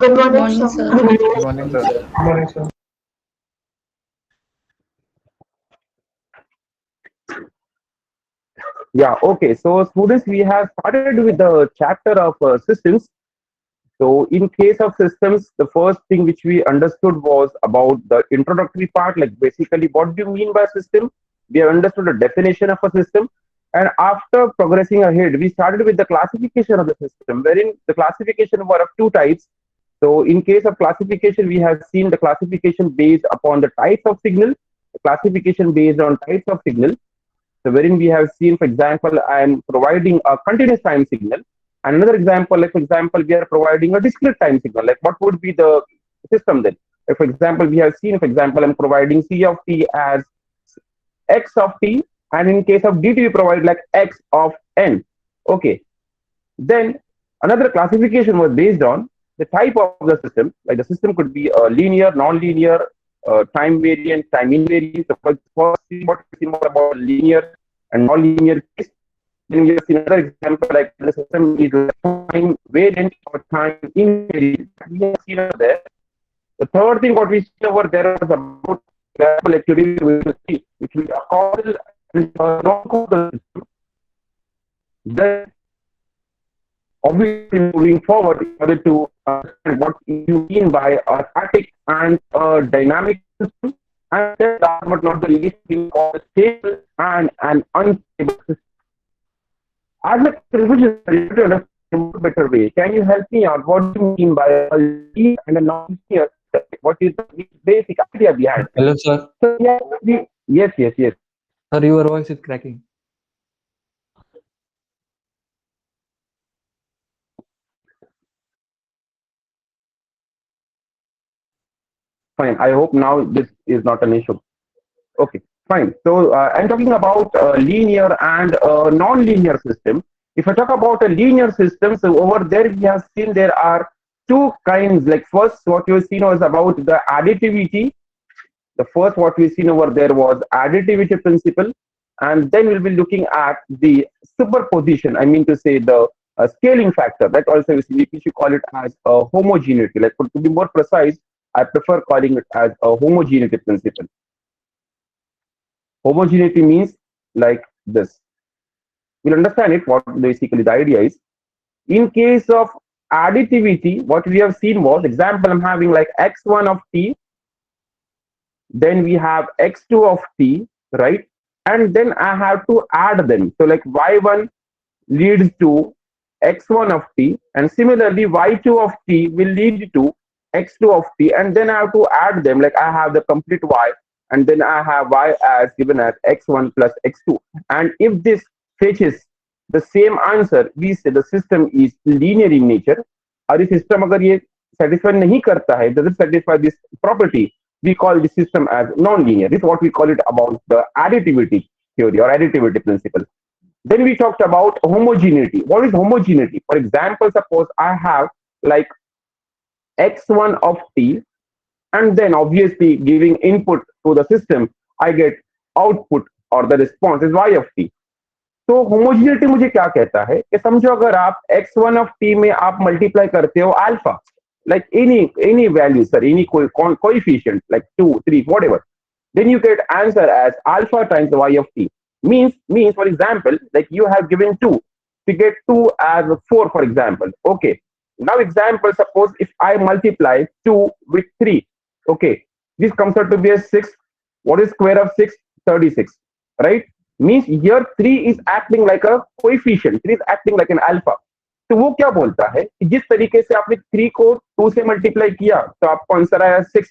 Good Good morning, morning, sir. sir. Good morning, sir. Morning, sir. Yeah, okay. So, students, we have started with the chapter of systems. So, in case of systems, the first thing which we understood was about the introductory part, like basically what do you mean by system? We have understood the definition of a system. And after progressing ahead, we started with the classification of the system, wherein the classification were of two types. So, in case of classification, we have seen the classification based upon the types of signal, the classification based on types of signal. So wherein we have seen, for example, I am providing a continuous time signal. And another example, like for example, we are providing a discrete time signal. Like what would be the system then? If, for example, we have seen, for example, I'm providing C of t as x of t, and in case of dt, we provide like x of n. Okay. Then another classification was based on the type of the system. Like the system could be a linear, non-linear, time variant, time invariant. So first, what we see more about linear and non-linear case. Then we have seen another example like the system is like time variant or time invariant. We have seen over there. The third thing what we see over there was about example like today we will see which will call and non-causal system. Then obviously moving forward in order to understand what you mean by a static and a dynamic system, and then last but not the least thing called stable and an unstable system. As a revision to understand in a better way, can you help me out? What do you mean by a linear and a non-linear system? What is the basic idea behind it? Hello, sir. So yeah, yes. Sir, your voice is cracking. Fine. I hope now this is not an issue. Okay, fine. So I'm talking about linear and non-linear system. If I talk about a linear system, so over there we have seen there are two kinds. Like first, what you've seen was about the additivity. The first what we've seen over there was additivity principle, and then we'll be looking at the superposition. I mean to say the scaling factor. That also we should call it as a homogeneity. Like to be more precise, I prefer calling it as a homogeneity principle. Homogeneity means like this. We'll understand it, what basically the idea is. In case of additivity, what we have seen was, example, I'm having like x1 of t, then we have x2 of t, right? And then I have to add them. So like y1 leads to x1 of t, and similarly y2 of t will lead to x2 of t, and then I have to add them. Like I have the complete y, and then I have y as given as x1 plus x2. And if this fetches the same answer, we say the system is linear in nature. और ये system अगर ये satisfy नहीं करता है, doesn't satisfy this property, we call the system as non-linear. This is what we call it about the additivity theory or additivity principle. Then we talked about homogeneity. What is homogeneity? For example, suppose I have like x1 of t, and then obviously giving input to the system, I get output or the response is y of t. तो homogeneity मुझे क्या कहता है कि समझो अगर आप x1 of t में आप मल्टीप्लाई करते हो alpha, like any value, sir, any coefficient like 2, 3, whatever, then you get answer as alpha times y of t. Means for example, like you have given 2, to get 2 as 4, for example. Okay, now example, suppose if I multiply 2 with 3, okay, this comes out to be a 6. What is square of 6? 36, right? Means here 3 is acting like a coefficient, 3 is acting like an alpha. तो वो क्या बोलता है कि जिस तरीके से आपने 3 को 2 से मल्टीप्लाई किया तो आपको आंसर आया 6,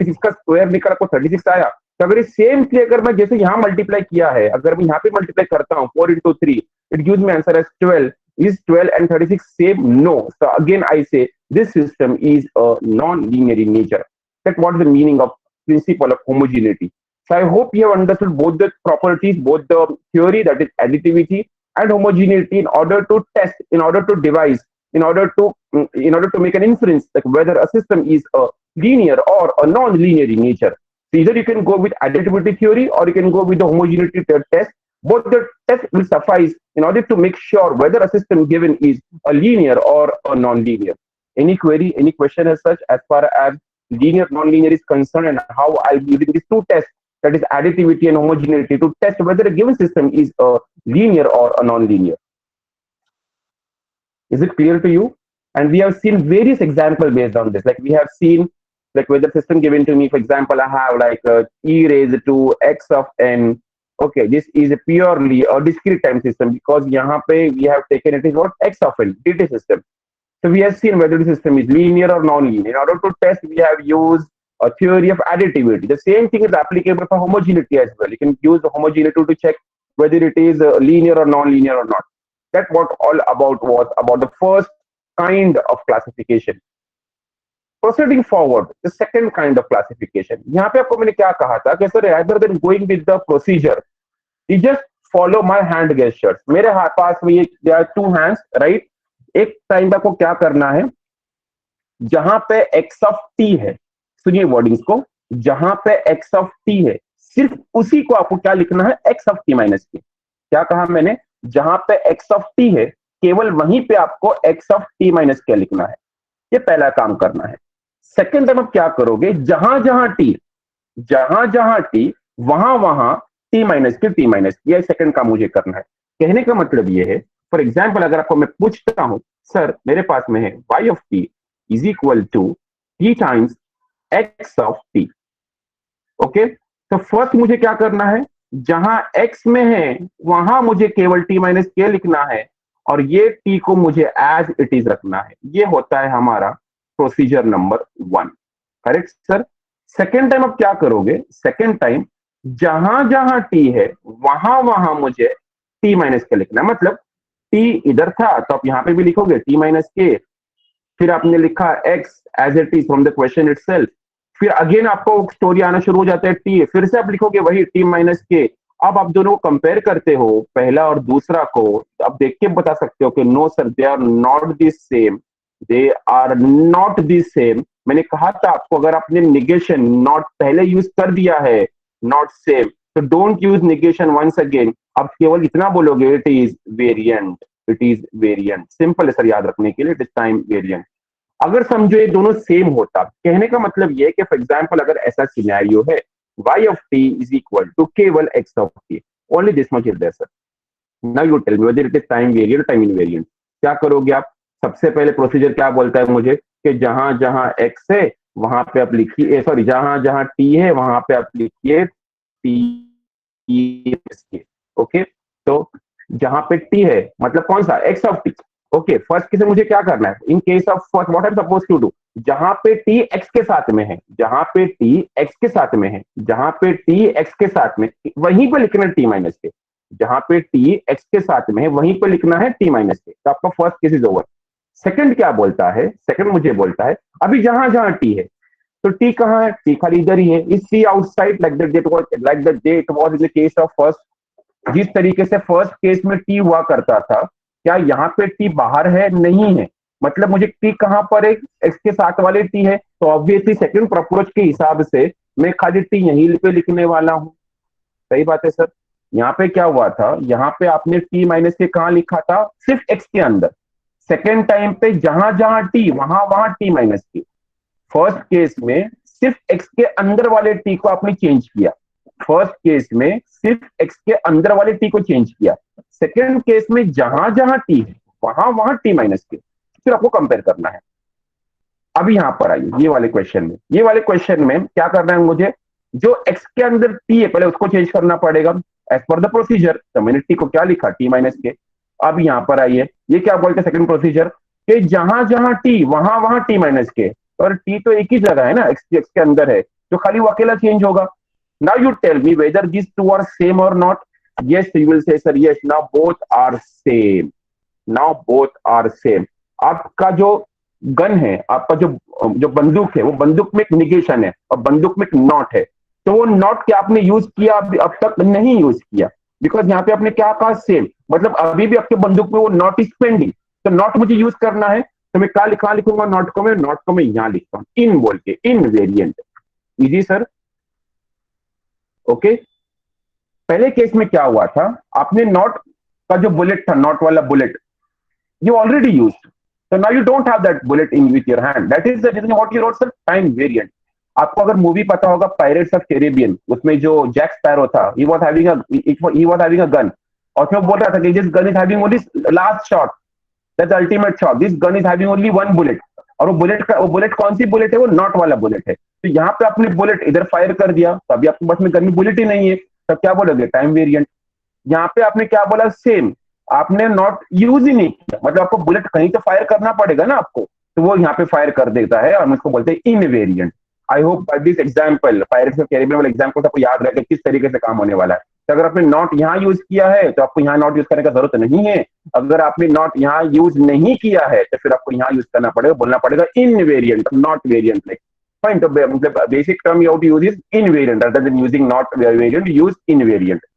इसका स्क्वायर निकल आपको 36 आया. तो अगर सेम थी अगर मैं जैसे यहाँ मल्टीप्लाई किया है, अगर मैं यहाँ पे मल्टीप्लाई करता हूँ 4 into 3, it gives me answer as 12. Is 12 and 36 same? No. So again I say this system is a non-linear in nature. That's what is the meaning of principle of homogeneity. So I hope you have understood both the properties, both the theory, that is additivity, and homogeneity, in order to test, in order to devise, in order to make an inference like whether a system is a linear or a non-linear in nature. So either you can go with additivity theory or you can go with the homogeneity test. Both the tests will suffice in order to make sure whether a system given is a linear or a non-linear. any query, any question as such, as far as linear, non-linear is concerned, and how I'll be using these two tests, that is additivity and homogeneity, to test whether a given system is a linear or a non-linear. Is it clear to you? And we have seen various examples based on this. Like we have seen, like whether system given to me, for example, I have like e raised to x of n. Okay, this is a purely a discrete time system because यहाँ पे we have taken it is what x of n, dt system. So we have seen whether the system is linear or non-linear. In order to test, we have used a theory of additivity. The same thing is applicable for homogeneity as well. You can use the homogeneity to check whether it is linear or non-linear or not. That's what all about was about the first kind of classification. Proceeding forward, the second kind of classification. यहाँ पे आपको मैंने क्या कहा था कि sir, rather than going with the procedure, you just follow my hand gestures. मेरे हाथ पास में ये there are two hands, right? एक टाइम पे आपको क्या करना है, जहां पे x of t है, सुनिए वर्डिंग्स को, जहां पे x of t है सिर्फ उसी को आपको क्या लिखना है, x of t minus k. क्या कहा मैंने, जहां पे x of t है केवल वहीं पे आपको x of t minus k लिखना है. ये पहला काम करना है. सेकेंड टाइम आप क्या करोगे, जहां जहां t वहां वहां t minus k, ये सेकेंड काम मुझे करना है. कहने का मतलब ये है, फॉर एग्जाम्पल अगर आपको मैं पूछता हूं, सर मेरे पास में है y of t is equal to t times x of t. Okay, तो फर्स्ट मुझे क्या करना है, जहां x में है वहां मुझे केवल t माइनस k लिखना है और ये t को मुझे एज इट इज रखना है. ये होता है हमारा procedure number 1. Correct sir. Second time आप क्या करोगे, सेकेंड टाइम जहां जहां t है वहां वहां मुझे t माइनस के लिखना है. मतलब t इधर था तो आप यहां पे भी लिखोगे t माइनस के, फिर आपने लिखा x as it is from the question itself, फिर अगेन आपको स्टोरी आना शुरू हो जाता है t, फिर से आप लिखोगे वही t माइनस के. अब आप दोनों को कंपेयर करते हो, पहला और दूसरा को, आप देख के बता सकते हो कि no sir they are not the same, they are not the same. मैंने कहा था आपको, अगर आपने निगेशन नॉट पहले यूज कर दिया है, नॉट सेम, तो don't use negation once again. आप केवल इतना बोलोगे it is variant, it is variant. Simple है सर याद रखने के लिए, इट इज टाइम वेरिएंट. अगर समझो ये दोनों सेम होता, कहने का मतलब ये है कि फॉर एग्जांपल अगर ऐसा सिनेरियो है, y of t is equal to केवल x of t, only this much is there sir. Now you tell me whether it is time variant or time invariant. क्या करोगे आप, सबसे पहले प्रोसीजर क्या बोलता है मुझे कि जहां जहां x है वहां पे आप लिखिए, सॉरी जहां जहां t है वहां पे आप लिखिए t. ओके, तो जहां पे t है मतलब कौन सा, x of t. Okay, first case में मुझे क्या करना है, in case of first what I am suppose to do, जहां पे t x के साथ में है, जहां पे t x के साथ में है, जहां पे t x के साथ में, वहीं पे लिखना है t माइनस के. जहां पे t x के साथ में है वहीं पे लिखना है t माइनस के. तो आपका first case is over. Second क्या बोलता है, सेकंड मुझे बोलता है अभी जहां जहां t है, तो t कहां है, t खाली इधर ही है. Is c outside like that it was in the case of first. जिस तरीके से फर्स्ट केस में t हुआ करता था, क्या यहाँ पे t बाहर है, नहीं है. मतलब मुझे t कहां पर है, x के साथ वाले t है, तो ऑब्वियसली सेकंड अप्रोच के हिसाब से मैं खाली t यहीं पे लिखने वाला हूं. सही बात है सर. यहाँ पे क्या हुआ था, यहाँ पे आपने t माइनस के कहां लिखा था, सिर्फ x के अंदर. सेकेंड टाइम पे जहां जहां t वहां वहां t माइनस के. फर्स्ट केस में सिर्फ x के अंदर वाले t को आपने चेंज किया, फर्स्ट केस में सिर्फ x के अंदर वाले t को चेंज किया. सेकेंड केस में जहां जहां t है वहां वहां t माइनस के. फिर आपको कंपेयर करना है. अभी यहां पर आइए, ये वाले क्वेश्चन में, ये वाले क्वेश्चन में क्या करना है मुझे, जो x के अंदर t है पहले उसको चेंज करना पड़ेगा एज पर द प्रोसीजर. तो मैंने t को क्या लिखा, t माइनस के. अब यहां पर आइए, ये क्या बोलते हैं सेकंड प्रोसीजर, कि जहां जहां t वहां वहां t माइनस के. और t तो एक ही जगह है ना, x के अंदर है, तो खाली वो अकेला चेंज होगा. Now you tell me whether these two are same or not. Yes, you will say, sir, yes, now both are same. Now both are same. आपका जो गन है, आपका जो बंदूक है, वो बंदूक में एक निगेशन है और बंदूक में एक नॉट है. तो वो नॉट क्या आपने यूज किया, अब तक नहीं यूज किया, बिकॉज यहाँ पे आपने क्या कहा, सेम. मतलब अभी भी आपके बंदूक में वो नॉट इज पेंडिंग. तो नॉट मुझे यूज करना है, तो मैं क्या लिखूंगा, नॉट को मैं यहाँ लिखता हूँ, इन बोल के, इन वेरिएंट. Easy sir. ओके, पहले केस में क्या हुआ था, आपने नॉट का जो बुलेट था, नॉट वाला बुलेट, ये already used. So now you don't have that bullet in with your hand. That is the reason what you wrote, sir, time variant. आपको अगर मूवी पता होगा पायरेट्स ऑफ कैरिबियन, उसमें जो जैक स्पैरो था, he was having a gun, और उसमें बोल रहा था कि this gun is having only last shot, that's the ultimate shot, this gun is having only one bullet, और वो बुलेट कौन सी बुलेट है, वो नॉट वाला बुलेट है। तो यहाँ पे आपने बुलेट इधर फायर कर दिया, तो अभी आपके पास में गन में बुलेट ही नहीं है, तब क्या बोलोगे, टाइम वेरिएंट। यहाँ पे आपने क्या बोला, सेम, आपने नॉट यूज ही नहीं किया, मतलब आपको बुलेट कहीं तो फायर करना पड़ेगा ना आपको, तो वो यहाँ पे फायर कर देता है, और हम इसको बोलते हैं invariant. I hope by this example, Pirates of Caribbean वाला एग्जांपल आपको याद रहे किस तरीके से काम होने वाला है। तो अगर आपने नॉट यहाँ यूज किया है तो आपको यहाँ नॉट यूज करने का जरूरत नहीं है, अगर आपने नॉट यहाँ यूज नहीं किया है तो फिर आपको यहाँ यूज करना पड़ेगा, बोलना पड़ेगा invariant, not variant. Like fine, तो मतलब basic term you have to use is invariant rather than using not variant, use invariant.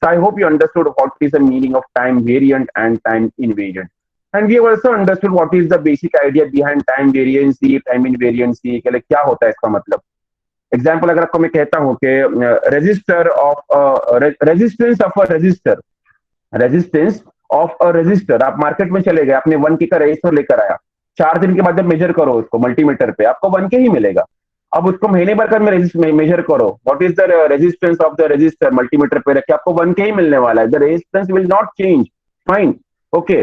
So I hope you understood what is the meaning of time variant and time invariant. And we have also understood what is the basic idea behind time variancy, time invariancy, कि क्या होता है इसका मतलब। Example अगर आपको मैं कहता हूँ कि register of resistance of a register, resistance of a register, आप मार्केट में चले गए, आपने 1 के का रजिस्टर लेकर आया, 4 दिन के बाद जब मेजर करो उसको मल्टीमीटर पे, आपको 1 के ही मिलेगा। अब उसको महीने भर में मेजर करो, what is the resistance of the register, multimeter पे रख के आपको 1 के ही मिलने वाला है, the resistance will not change. Fine, okay,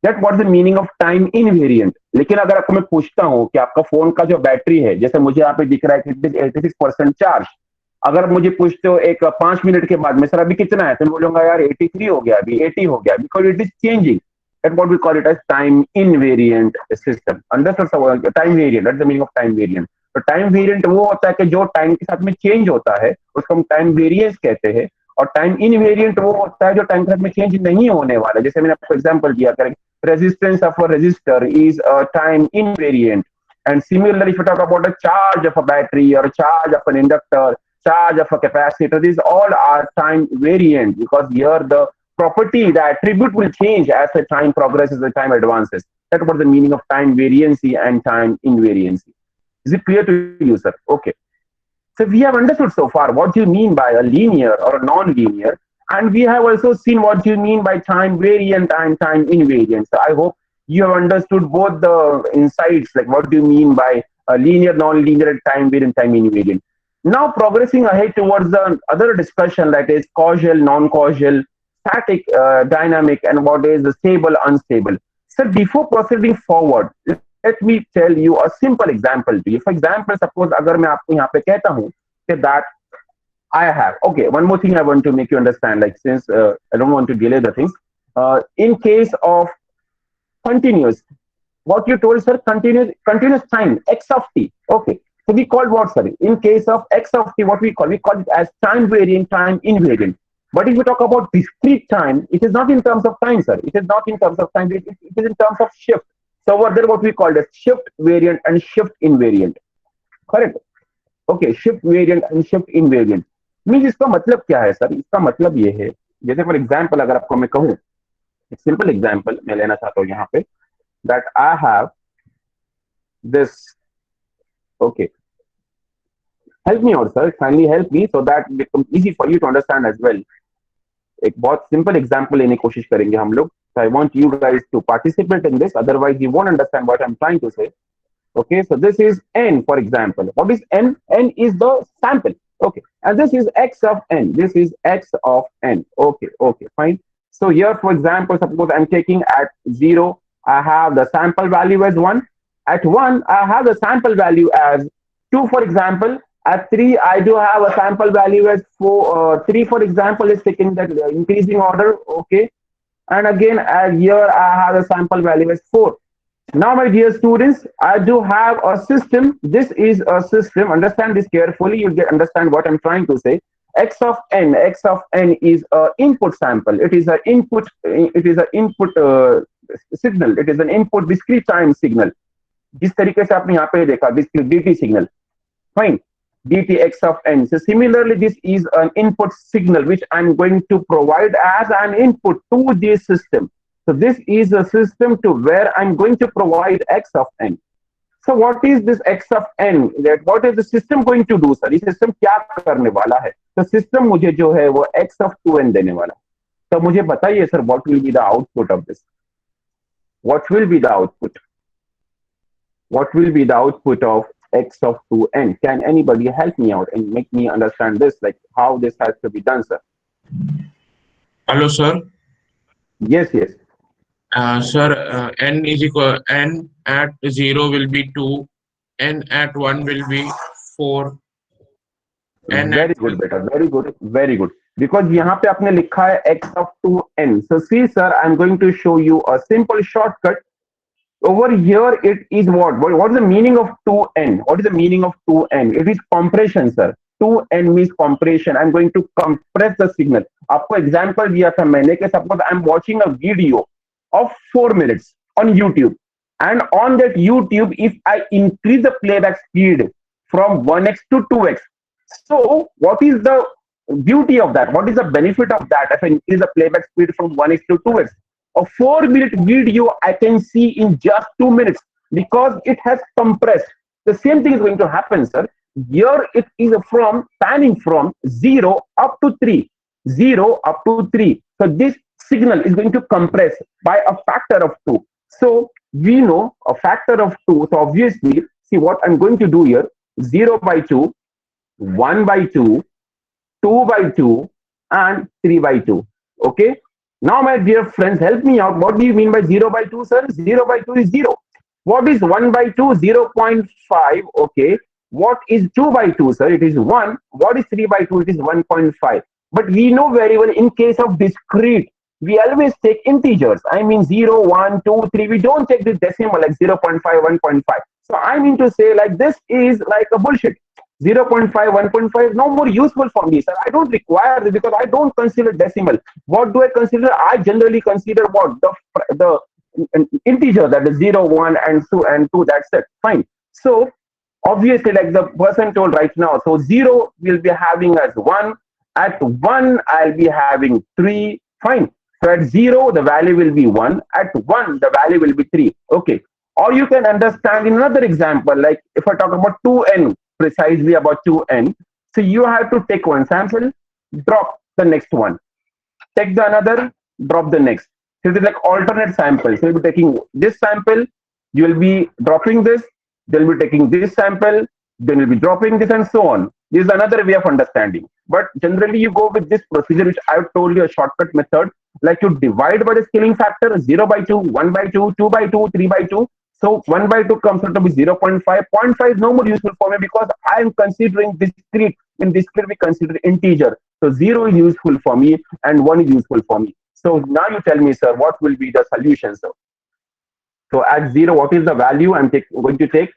that what the meaning of time invariant. लेकिन अगर आपको मैं पूछता हूं कि आपका फोन का जो बैटरी है, जैसे मुझे यहाँ पे दिख रहा है कि 86% चार्ज, अगर मुझे पूछते हो एक 5 मिनट के बाद में, सर अभी कितना है, तो मैं बोलूंगा यार 83 हो गया, अभी 80 हो गया, because it is changing. That's what we call it as time invariant system. Understood? Time variant, that's the meaning of time variant. तो टाइम वेरिएंट वो होता है कि जो टाइम के साथ में चेंज होता है उसको हम टाइम वेरिएंस कहते हैं, और टाइम इनवेरिएंट वो होता है जो टाइम के साथ में चेंज नहीं होने वाला। जैसे मैंने आपको एग्जांपल दिया, करें resistance of a resistor is a time invariant, and similarly if you talk about a charge of a battery और charge of an inductor, charge of a capacitor, these all are time variant, because here the property, the attribute will change as the time progresses, the time advances. That's what the meaning of time variancy and time invariancy. Is it clear to you, sir? Okay. So we have understood so far what you mean by a linear or a non-linear, and we have also seen what you mean by time variant and time invariant. So I hope you have understood both the insights, like what do you mean by a linear, non-linear, time variant, time invariant. Now progressing ahead towards the other discussion, that is causal, non-causal, static, dynamic, and what is the stable, unstable. So before proceeding forward, let me tell you a simple example to you. For example, suppose अगर मैं आपको यहाँ पे कहता हूँ कि that I have, okay, one more thing I want to make you understand, like since I don't want to delay the things, in case of continuous, what you told, sir, continuous time, x of t, okay. So we called what, sorry, in case of x of t, what we call it as time variant, time invariant. But if we talk about discrete time, it is not in terms of time, sir. It is not in terms of time, it is in terms of shift. So over there, what we call as shift variant and shift invariant. Correct? Okay, shift variant and shift invariant. Means इसका मतलब क्या है, sir? इसका मतलब ये है, जैसे for example अगर आपको मैं कहूँ, एक सिंपल एग्जाम्पल मैं लेना चाहता हूँ यहाँ पे, that I have this, okay, help me out, sir, kindly help me so that it becomes easy for you to understand as well. एक बहुत सिंपल एग्जांपल लेने की कोशिश करेंगे हम लोग, so I want you guys to participate in this, otherwise you won't understand what I'm trying to say. Okay, so this is n, for example. What is n? N is the sample. Okay, and this is x of n. This is x of n. Okay, okay, fine. So here, for example, suppose I'm taking at 0, I have the sample value as 1. At 1, I have the sample value as 2, for example. At 3, I do have a sample value as 4. 3, for example, is taking that increasing order. Okay. And again, here, I have a sample value as 4. Now, my dear students, I do have a system. This is a system. Understand this carefully. You'll understand what I'm trying to say. X of n is an input sample. It is an input. It is an input signal. It is an input discrete time signal. जिस तरीके से आपने यहाँ पे देखा discrete dt signal, fine, dt x of n. So similarly, this is an input signal which I'm going to provide as an input to this system. So this is a system to where I'm going to provide x of n. So what is this x of n? That what is the system going to do, sir? ये system क्या करने वाला है? तो system मुझे जो है वो x of 2n देने वाला है. तो मुझे बताइए, sir, what will be the output of this? What will be the output? what will be the output of x of 2n? Can anybody help me out and make me understand this, like how this has to be done, sir? Hello, sir. Yes, yes. Sir, n is equal n at 0 will be 2, n at 1 will be 4, n at Very good, beta. Very good. Very good. Because यहाँ पे आपने लिखा है x of 2n. So see, sir, I'm going to show you a simple shortcut. Over here, it is what is the meaning of 2n? What is the meaning of 2n? It is compression, sir. 2n means compression. I'm going to compress the signal. आपको example दिया था मैंने कि suppose I'm watching a video of 4 minutes on YouTube. And on that YouTube, if I increase the playback speed from 1x to 2x, so what is the beauty of that? What is the benefit of that if I increase the playback speed from 1x to 2x? A 4-minute video I can see in just 2 minutes because it has compressed. The same thing is going to happen, sir. Here it is from panning from 0 up to 3. 0 up to 3. So this signal is going to compress by a factor of 2. So we know a factor of 2. So obviously, see what I'm going to do here. 0 by 2, 1 by 2, 2 by 2, and 3 by 2. Okay. Now, my dear friends, help me out. What do you mean by 0 by 2, sir? 0 by 2 is 0. What is 1 by 2? 0.5. Okay. What is 2 by 2, sir? It is 1. What is 3 by 2? It is 1.5. But we know very well in case of discrete, we always take integers. I mean 0, 1, 2, 3. We don't take the decimal like 0.5, 1.5. So I mean to say like this is like a bullshit. 0.5, 1.5, no more useful for me, sir. I don't require this because I don't consider decimal. What do I consider? I generally consider what? The integer, that is 0, 1, and 2, that's it. Fine. So, obviously, like the person told right now, so 0 will be having as 1. At 1, I'll be having 3. Fine. So, at 0, the value will be 1. At 1, the value will be 3. Okay. Or you can understand in another example, like if I talk about 2n, precisely about 2n. So you have to take one sample, drop the next one. Take the another, drop the next. So it's like alternate samples. So you'll be taking this sample, you will be dropping this, then you'll be taking this sample, then you'll be dropping this, and so on. This is another way of understanding. But generally you go with this procedure, which I've told you, a shortcut method, like you divide by the scaling factor, 0 by 2, 1 by 2, 2 by 2, 3 by 2. So 1 by 2 comes out to be 0.5. 0.5 is no more useful for me because I am considering discrete. In discrete, we consider integer. So 0 is useful for me and 1 is useful for me. So now you tell me, sir, what will be the solution, sir? So at 0, what is the value I'm going to take?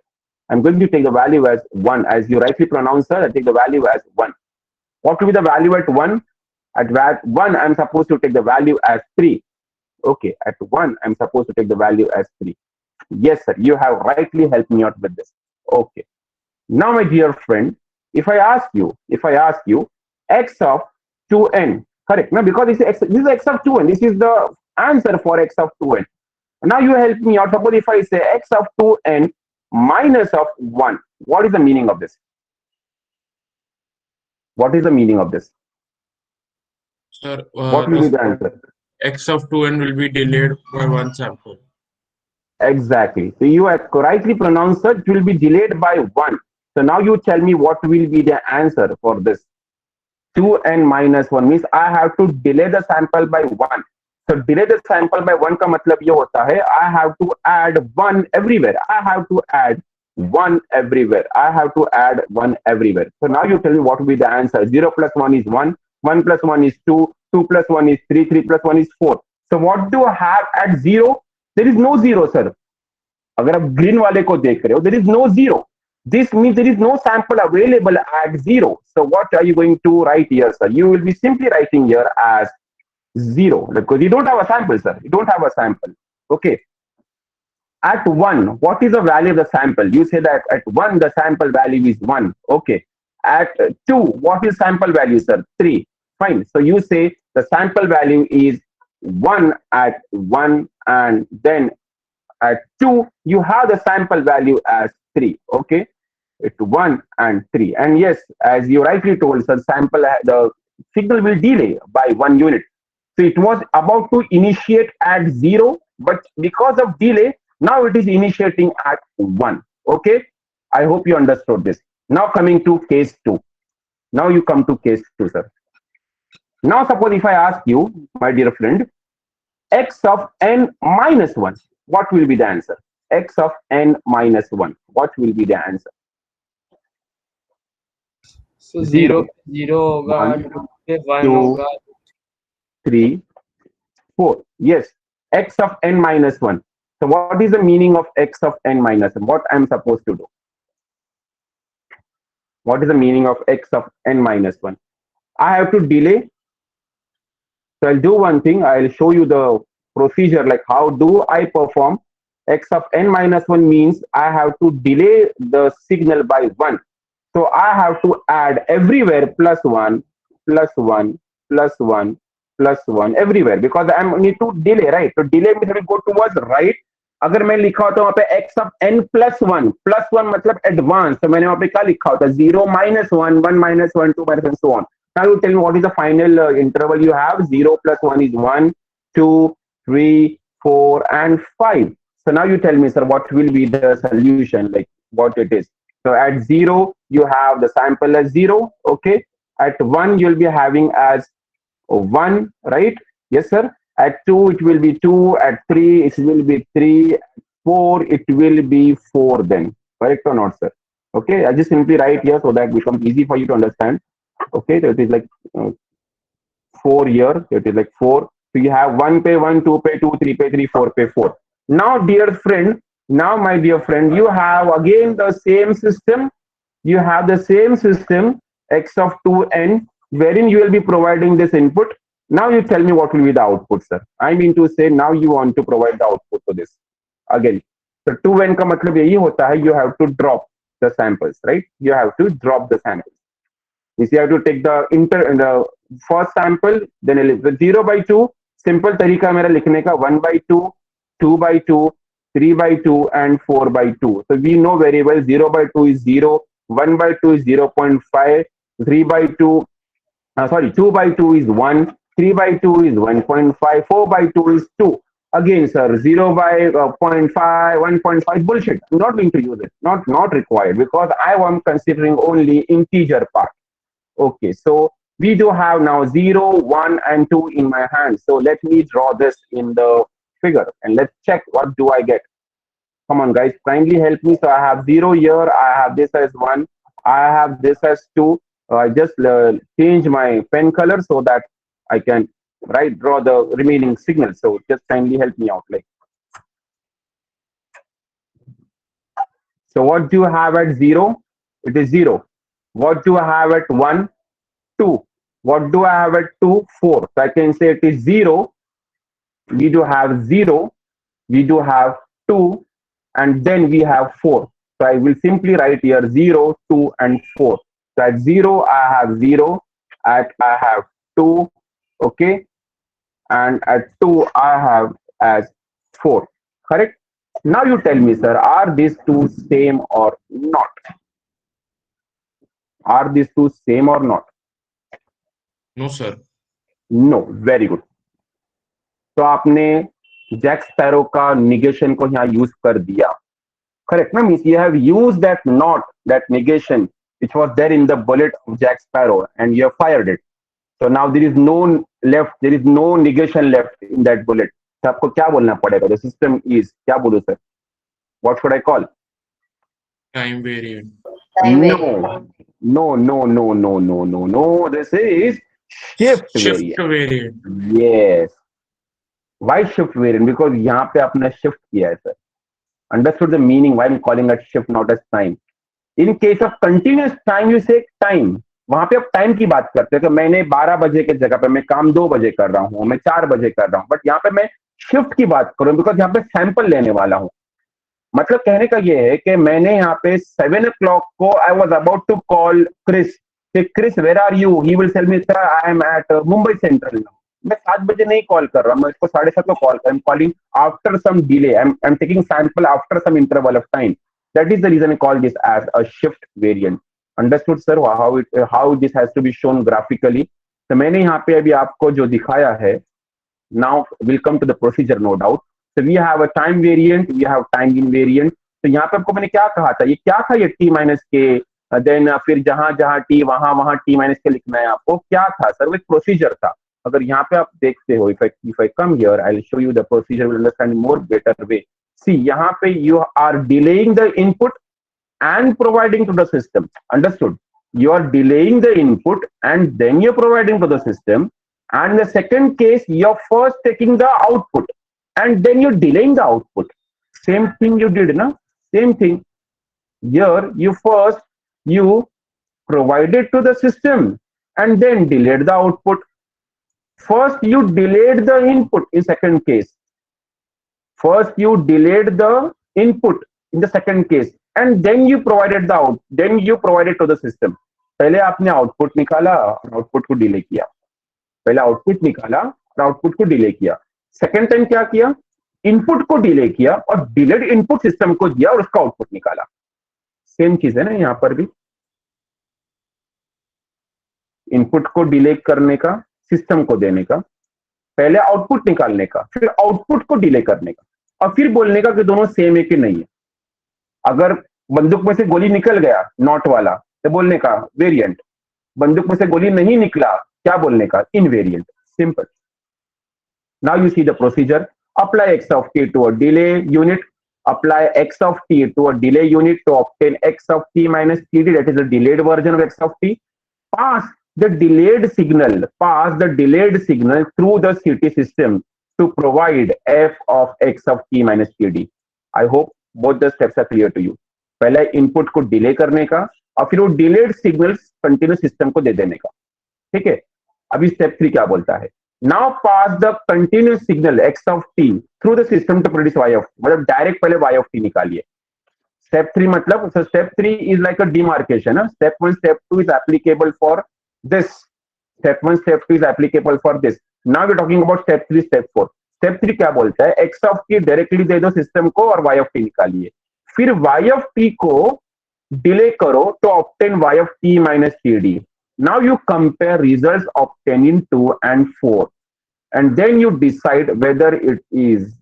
I'm going to take the value as 1. As you rightly pronounce, sir, I take the value as 1. What will be the value at 1? At 1, I'm supposed to take the value as 3. Okay, at 1, I'm supposed to take the value as 3. Yes, sir, you have rightly helped me out with this. Okay. Now, my dear friend, if I ask you x of 2n, correct? Now, because this is x of 2n, this is the answer for x of 2n. Now, you help me out. Suppose if I say x of 2n minus of 1, what is the meaning of this? What is the meaning of this? Sir, What will be the answer? x of 2n will be delayed by one sample. Exactly. So you have correctly pronounced it will be delayed by 1. So now you tell me what will be the answer for this. 2n minus 1 means I have to delay the sample by 1. So delay the sample by 1 का मतलब ये होता है I have to add 1 everywhere. I have to add 1 everywhere. I have to add 1 everywhere. So now you tell me what will be the answer. 0 plus 1 is 1. 1 plus 1 is 2. 2 plus 1 is 3. 3 plus 1 is 4. So what do I have at 0? There is no 0, sir. अगर आप green वाले को देख रहे हो, there is no 0. This means there is no sample available at 0. So what are you going to write here, sir? You will be simply writing here as 0 because you don't have a sample, sir. You don't have a sample. Okay. At 1, what is the value of the sample? You say that at 1, the sample value is 1. Okay. At 2, what is sample value, sir? 3. Fine. So you say the sample value is 1 at 1, and then at 2, you have the sample value as 3. Okay. It's 1 and 3. And yes, as you rightly told, sir, the signal will delay by 1 unit. So it was about to initiate at 0, but because of delay, Now it is initiating at 1. Okay, I hope you understood this. Now coming to case 2. Now you come to case 2, sir. Now suppose if I ask you, my dear friend, x of n minus 1, what will be the answer? X of n minus 1, what will be the answer? So 0, 0 होगा, 1, 2 पे 1 2, होगा. 3, 4. Yes, x of n minus 1. So what is the meaning of x of n minus 1? What I am supposed to do? What is the meaning of x of n minus 1? I have to delay. So I'll do one thing. I'll show you the procedure, like how do I perform. X of n minus 1 means I have to delay the signal by 1. So I have to add everywhere plus 1, plus 1, plus 1, plus 1 everywhere, because I need to delay, right? So delay means it will go towards right. अगर मैं लिखा होता वहां पे x of n plus 1 मतलब advance, तो मैंने वहां पे क्या लिखा होता 0 minus 1, 1 minus 1, 2 minus 1, so on. Now you tell me what is the final interval you have. 0 plus 1 is 1, 2, 3, 4, and 5. So now you tell me, sir, what will be the solution, like what it is. So at 0, you have the sample as 0, okay? At 1, you'll be having as 1, right? Yes, sir. At 2, it will be 2. At 3, it will be 3. At 4, it will be 4 then. Correct or not, sir? Okay, I just simply write here so that it becomes easy for you to understand. Okay, so it is like 4 here. So it is like 4. So you have 1 pay 1, 2 pay 2, 3 pay 3, 4 pay 4. Now, dear friend, now my dear friend, you have again the same system. You have the same system, x of 2n, wherein you will be providing this input. Now you tell me what will be the output, sir. I mean to say, now you want to provide the output to this. Again, so 2n का मतलब यही होता है, you have to drop the samples, right? You have to drop the samples. You have to take the first sample, then the 0 by 2, simple तरीका मेरा लिखने का 1 by 2, 2 by 2, 3 by 2, and 4 by 2. So we know very well 0 by 2 is 0, 1 by 2 is 0.5, 3 by 2, 2 by 2 is 1, 3 by 2 is 1.5, 4 by 2 is 2. Again, sir, 0 by 0.5, 1.5, bullshit. I'm not going to use it. Not required, because I am considering only integer part. Okay, so we do have now 0, 1, and 2 in my hand. So let me draw this in the figure and let's check what do I get. Come on, guys, kindly help me. So I have 0 here. I have this as 1. I have this as 2. I just change my pen color so that I can draw the remaining signal. So just kindly help me out. Like, so what do you have at 0? It is 0. What do I have at 1? 2. What do I have at 2? 4. So I can say it is 0. We do have 0. We do have 2. And then we have 4. So I will simply write here 0, 2, and 4. So at 0, I have 0. At I have 2. Okay. And at 2, I have as 4. Correct? Now you tell me, sir, are these two same or not? Are these two same or not? No, sir. No. Very good. तो आपने Jack sparrow का negation को यहाँ use कर दिया. Correct, no? Means you have used that not, that negation which was there in the bullet of Jack Sparrow, and you have fired it. So now there is no left, there is no negation left in that bullet. So आपको क्या बोलना पड़ेगा? The system is, क्या बोलूं sir? What should I call? Time variant. No. This is shift variant. Variant. Yes. Why shift variant? Because यहाँ पे आपने shift किया है sir. Understood the meaning why I'm calling it shift, not as time. In case of continuous time, you say time. वहां पे आप time की बात करते हैं कि मैंने 12 बजे के जगह पे मैं काम 2 बजे कर रहा हूँ, मैं 4 बजे कर रहा हूँ, बट यहाँ पे मैं शिफ्ट की बात करूँ बिकॉज यहाँ पे सैंपल लेने वाला हूँ. मतलब कहने का ये है कि मैंने यहाँ पे 7 o'clock को I was about to call Chris where are you, he will tell me sir I am at Mumbai Central. मैं 7 बजे नहीं कॉल कर रहा, मैं इसको 7:30 को कॉल कर, I am calling after some delay, I am taking sample after some interval of time. That is the reason I call this as a shift variant. Understood, sir? How this has to be shown graphically. तो मैंने यहाँ पे अभी आपको जो दिखाया है. Now we'll come to the procedure, no doubt. So we have a time variant, we have time invariant. तो यहाँ पे आपको मैंने क्या कहा था, ये क्या था, ये t माइनस के, देन फिर जहां जहां t वहां वहां t माइनस के लिखना है आपको, क्या था सर, वो एक प्रोसीजर था. अगर यहाँ पे आप देखते हो, if I come here, I'll show you the procedure, will understand more better way. See, यहाँ पे you are delaying the input and providing to the system. Understood? You are delaying the input and then you're providing to the system. And in the second case, you're first taking the output and then you're delaying the output. Same thing you did, na? Same thing. Here, you provided to the system and then delayed the output. First, you delayed the input in second case. First, you delayed the input in the second case, and then you provided the out. Then you provided to the system. पहले आपने output निकाला और output को delay किया. पहले output निकाला और output को डिले किया. सेकेंड टाइम क्या किया, इनपुट को डिले किया और डिलेड इनपुट सिस्टम को दिया और उसका आउटपुट निकाला. सेम चीज है ना यहां पर भी. इनपुट को डिले करने का, सिस्टम को देने का, पहले आउटपुट निकालने का, फिर आउटपुट को डिले करने का, और फिर बोलने का कि दोनों सेम है कि नहीं है. अगर बंदूक में से गोली निकल गया नॉट वाला, तो बोलने का वेरिएंट. बंदूक में से गोली नहीं निकला, क्या बोलने का, invariant. Simple. Now you see the procedure. Apply x of t to a delay unit. Apply x of t to a delay unit to obtain x of t minus td, that is the delayed version of x of t. Pass the delayed signal through the CT system to provide f of x of t minus td. I hope both the steps are clear to you. पहले input को delay करने का और फिर वो delayed signals continuous system को दे देने का. ठीक है. अभी स्टेप 3 क्या बोलता है, now pass the continuous signal x of t through the system to produce y of t. मतलब डायरेक्ट पहले y of t निकालिए. स्टेप 3 मतलब, so step 3 is like a demarcation. Step 1, step 2 is applicable for this. Step 1, step 2 is applicable for this. Now we're talking about step 3, step 4. Step 3 क्या बोलता है, x of t directly दे दो system को और y of t निकालिए. फिर y of t को delay करो to obtain y of t minus td. Now you compare results obtained in 2 and 4, and then you decide whether it is.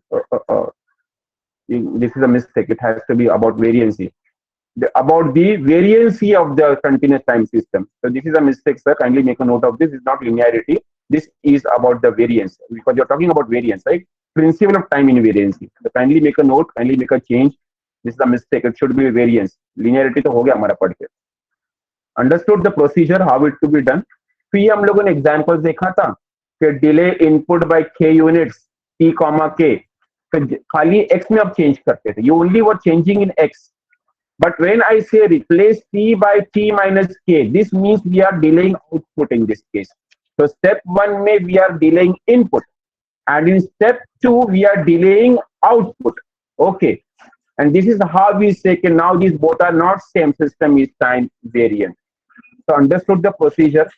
This is a mistake. It has to be about variancy. About the variancy of the continuous time system. So this is a mistake, sir. Kindly make a note of this. It's not linearity. This is about the variance, because you're talking about variance, right? Principle of time invariancy. So kindly make a note. Kindly make a change. This is a mistake. It should be variance. Linearity तो हो गया हमारा पढ़ के. Understood the procedure, how it to be done. फिर हम लोगों ने एग्जाम्पल देखा था कि delay input by k units t, k. खाली x में आप चेंज करते थे. You only were changing in x. But when I say replace t by t minus k, this means we are delaying output in this case. So step 1 में we are delaying input, and in step 2 we are delaying output. Okay, and this is how we say that now these both are not same, system is time variant. So understood the procedure.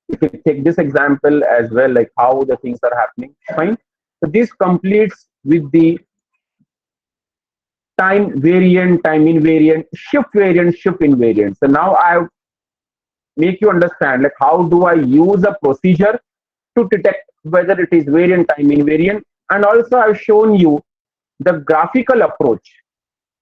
If you take this example as well, like how the things are happening, fine. So this completes with the time variant, time invariant, shift variant, shift invariant. So now I make you understand like how do I use a procedure to detect whether it is variant, time invariant, and also I've shown you the graphical approach,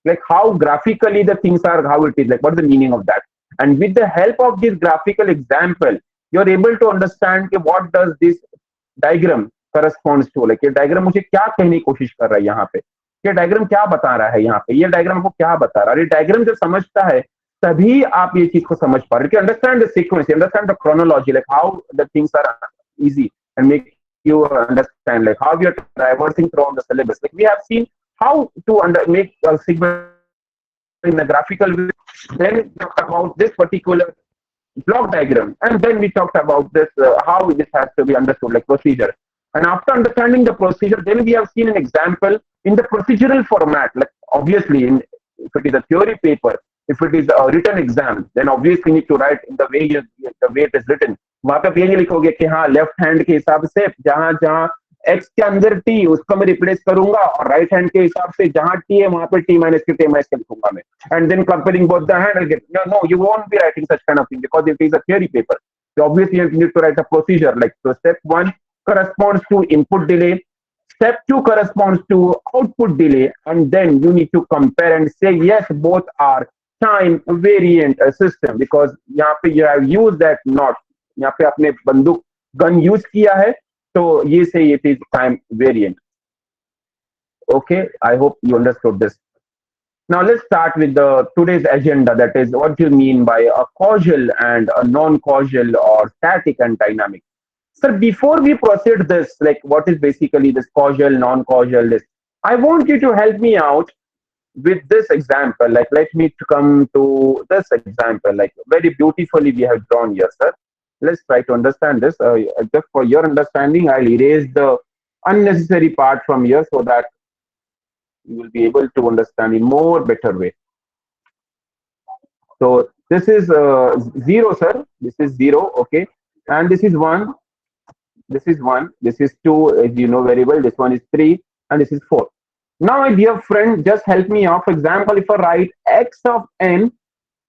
like how graphically the things are, how it is, like what's the meaning of that. And with the help of this graphical example, you're able to understand कि what does this diagram corresponds to. Like ये diagram मुझे क्या कहने की कोशिश कर रहा है यहाँ पे, ये diagram क्या बता रहा है यहाँ पे, ये diagram आपको क्या बता रहा है. ये diagram जब समझता है तभी आप ये चीज को समझ पा रहे हैं. Understand the sequence, understand the chronology, like how the things are easy, and make you understand like how we are traversing throughout the syllabus. Like we have seen how to make a sequence in a graphical way. Then we talked about this particular block diagram, and then we talked about this how this has to be understood, like procedure. And after understanding the procedure, then we have seen an example in the procedural format. Like obviously, if it is a theory paper, if it is a written exam, then obviously you need to write in the way it is written. वहां पे ये लिखोगे कि हाँ left hand के हिसाब से जहां जहां x के अंदर t उसको मैं रिप्लेस करूंगा, और राइट हैंड के हिसाब से जहां t है वहां पे t minus के t minus के लिखूंगा मैं. And then comparing both the hand, I'll get no, you won't be writing such kind of thing because it is a theory paper. So obviously you need to write a procedure. Like so, step 1 corresponds to input delay. Step 2 corresponds to output delay, and then you need to compare and say yes, both are time variant system, because यहाँ पे you have used that not, यहाँ पे आपने बंदूक gun use किया है, तो ये से it is time variant. Okay, I hope you understood this. Now let's start with the today's agenda. That is, what do you mean by a causal and a non-causal, or static and dynamic? Sir, before we proceed this, like what is basically this causal, non-causal, this, I want you to help me out with this example. Like, let me to come to this example, like very beautifully we have drawn here, sir. Let's try to understand this. Just for your understanding, I'll erase the unnecessary part from here so that you will be able to understand in more better way. So this is 0, sir. This is 0, okay, and this is 1. This is 1. This is 2, as you know very well. This one is 3, and this is 4. Now, my dear friend, just help me out. For example, if I write x of n,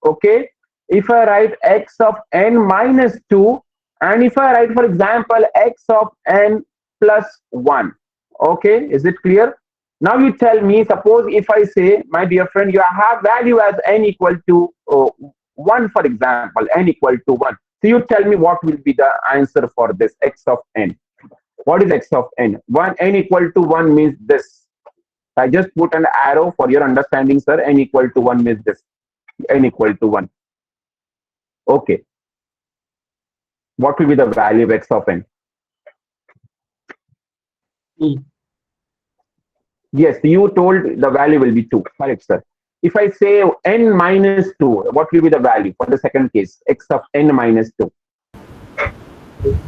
okay, if I write x of n minus 2, and if I write, for example, x of n plus 1, okay, is it clear? Now you tell me, suppose if I say, my dear friend, you have value as n equal to 1, for example, n equal to 1. So you tell me what will be the answer for this x of n. What is x of n? N equal to 1 means this. I just put an arrow for your understanding, sir. N equal to 1 means this. N equal to 1. Okay. What will be the value of x of n? Yes, you told the value will be 2. Correct, sir. If I say n minus 2, what will be the value for the second case? X of n minus 2.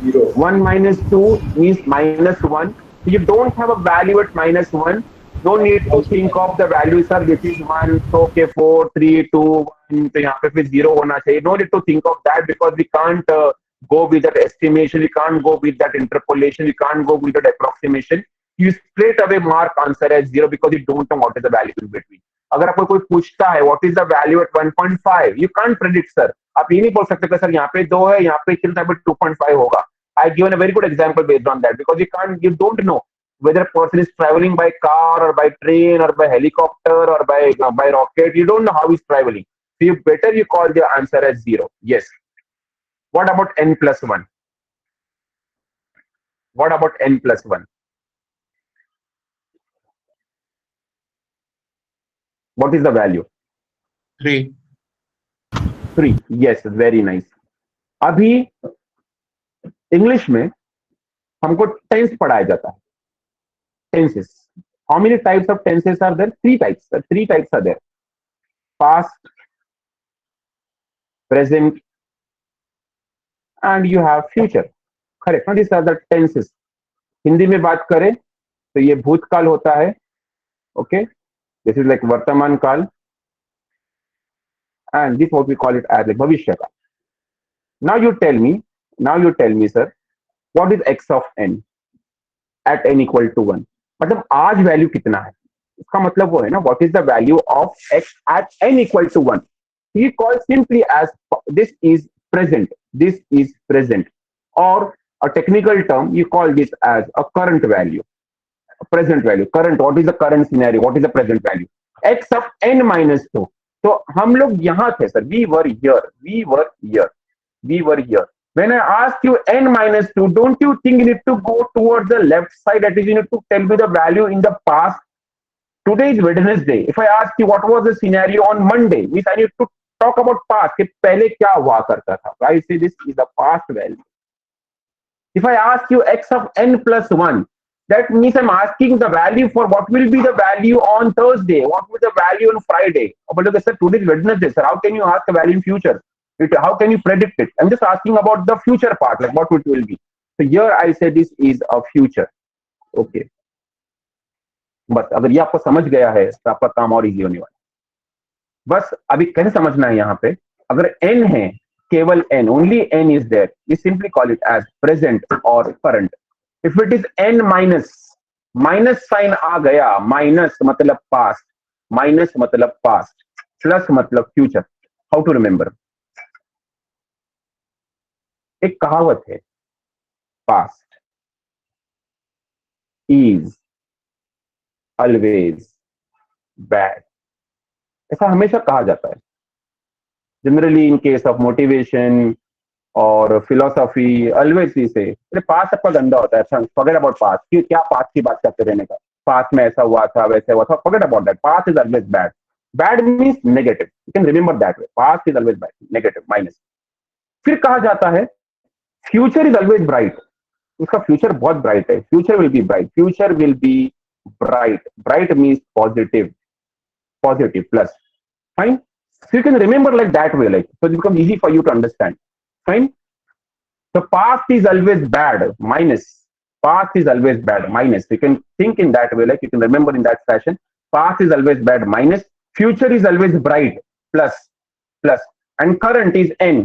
0. 1 minus 2 means minus 1. You don't have a value at minus 1. No need to think of the value, sir. This is 1, so okay, 4, 3, 2, 1. So यहाँ पे फिर 0 होना चाहिए. No need to think of that, because we can't go with that estimation. We can't go with that interpolation. We can't go with that approximation. You straight away mark answer as 0, because you don't know what is the value in between. अगर आपको कोई पूछता है what is the value at 1.5, you can't predict, sir. आप ये नहीं बोल सकते कि सर यहाँ पे 2 है, यहाँ पे कितना 2.5 होगा. I given a very good example based on that, because you don't know whether a person is traveling by car or by train or by helicopter or by rocket. You don't know how he's traveling. So you call the answer as 0. Yes. What about n plus 1? What about n plus 1? What is the value? 3. 3. Yes, very nice. अभी English में हमको tense पढ़ाया जाता है. Tenses. How many types of tenses are there? 3 types. 3 types are there. Past, present, and you have future. Correct. Now these are the tenses. Hindi में बात करें तो ये भूतकाल होता है. Okay. This is like वर्तमान काल. And this what we call it as like भविष्य काल. Now you tell me, sir, what is x of n at n equal to 1? मतलब आज वैल्यू कितना है, इसका मतलब वो है ना, what is the value of x at n equal to 1? We call simply as this is present. This is present, or a technical term you call this as a current value, a present value. Current, what is the current scenario? What is the present value? X of n minus 2. तो हम लोग यहाँ थे sir. We were here. When I ask you n minus 2, don't you think you need to go towards the left side? That is, you need to tell me the value in the past. Today is Wednesday. If I ask you what was the scenario on Monday, means I need to talk about past. कि पहले क्या हुआ करता था. I say this is the past value. If I ask you x of n plus 1, that means I'm asking the value for what will be the value on Thursday, what will be the value on Friday. But look, sir, today is Wednesday, sir. How can you ask the value in future? How can you predict it? I'm just asking about the future part, like what it will be. So here I say this is a future. Okay. बस अगर ये आपको समझ गया है तो आपका काम और इजी होने वाला है. बस अभी कैसे समझना है यहाँ पे, अगर n है, केवल n, only n is there, we simply call it as present or current. If it is n minus, minus sign आ गया, minus मतलब past, minus मतलब past, plus मतलब future. How to remember? एक कहावत है, past is always bad. ऐसा हमेशा कहा जाता है generally in case of motivation और फिलोसॉफी ऑलवेज से अरे पास्ट सबका गंदा होता है, अच्छा फॉरगेट अबाउट पास्ट, कि क्या पास्ट की बात करते रहने का, पास्ट में ऐसा हुआ था वैसे हुआ था, forget about that, past is always bad. Bad means negative, you can remember that way, past is always bad, negative, minus. फिर कहा जाता है फ्यूचर इज ऑलवेज ब्राइट, उसका फ्यूचर बहुत ब्राइट है, future will be bright, future will be bright, bright means positive, positive plus, fine. So you can remember like that way, like so it becomes easy for you to understand. Fine. So past is always bad, minus. Past is always bad, minus. You can think in that way, like you can remember in that fashion. Past is always bad, minus. Future is always bright, plus, plus. And current is n.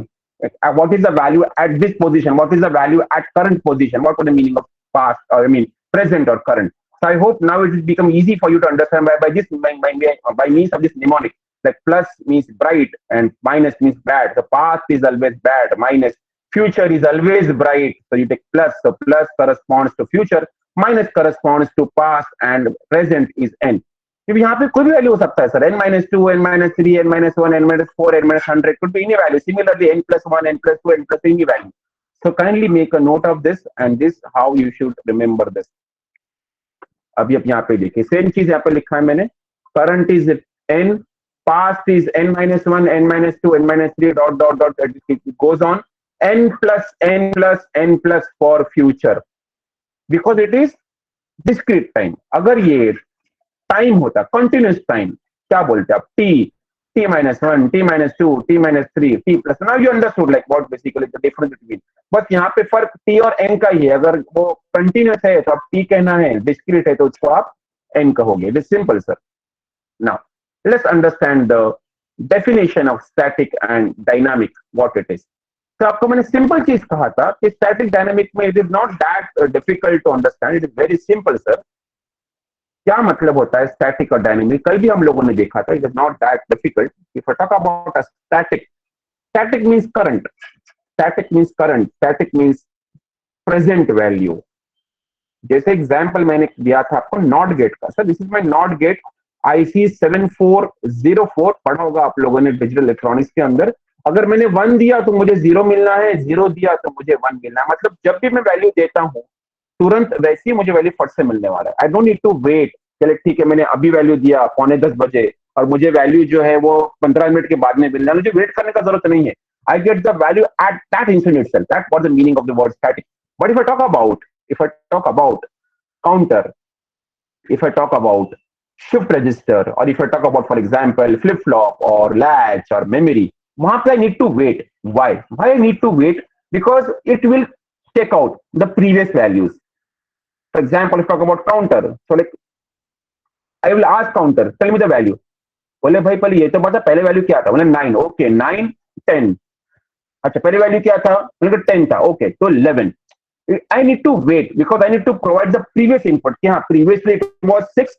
What is the value at this position? What is the value at current position? What is the meaning of past, or I mean present or current? So I hope now it has become easy for you to understand by this by means of this mnemonic. Like plus means bright and minus means bad. The past is always bad, minus. Future is always bright, so you take plus. So plus corresponds to future, minus corresponds to past, and present is n. क्योंकि यहाँ पे कोई भी value हो सकता है sir, n minus 2, n minus 3, n minus 1, n minus 4, n minus 100 could be any value. Similarly, n plus 1, n plus 2, n plus any value. So kindly make a note of this, and this how you should remember this. अभी आप यहाँ पे देखिए same चीज यहाँ पे लिखा है मैंने, current is n, past is n minus 1, n minus 2, n minus 3, dot, dot, dot, it goes on, n plus n plus n plus for future, because it is discrete time. अगर ये time होता continuous time, क्या बोलते आप, t minus 1, t minus 2, t minus 3, t plus. Now you understood like what basically the difference between. बस यहाँ पे फर्क t और n का ही है, अगर वो कंटिन्यूस है तो आप t कहना है, डिस्क्रीट है तो उसको आप n कहोगे. It is simple sir. Now let's understand the definition of static and dynamic, what it is. तो आपको मैंने सिंपल चीज कहा था कि स्टैटिक डायनामिक में it is not that difficult to understand, it is very simple sir. क्या मतलब होता है स्टैटिक और डायनामिक, कल भी हम लोगों ने देखा था. It is not that difficult. If I talk about a static, static means current, static means current, static means present value. जैसे एग्जांपल मैंने दिया था आपको नॉट गेट का, sir this is my not gate IC 7404, पढ़ा होगा आप लोगों ने डिजिटल इलेक्ट्रॉनिक्स के अंदर. अगर मैंने 1 दिया तो मुझे 0 मिलना है, 0 दिया तो मुझे 1 मिलना है. मतलब जब भी मैं वैल्यू देता हूं तुरंत वैसे ही मुझे वैल्यू फट से मिलने वाला है. I don't need to wait, चले ठीक है मैंने अभी वैल्यू दिया 9:45 बजे और मुझे वैल्यू जो है वो 15 मिनट के बाद में मिलना है, मुझे वेट करने का जरूरत नहीं है. I get the value at that instant itself. That was the meaning of the word static. But if I talk about counter, if I talk about shift register, or if I talk about, for example, flip-flop or latch or memory, वहां पे I need to wait. Why I need to wait? Because it will take out the previous values. For example, if I talk about counter, so like I will ask counter, tell me the value. बोले भाई पहले ये तो बता पहले value क्या था. बोले 9. ओके 9 10. अच्छा पहले वैल्यू क्या था, बोले 10 था. ओके तो 11. I need to wait because I need to provide the previous input. Yeah, previously it was 6,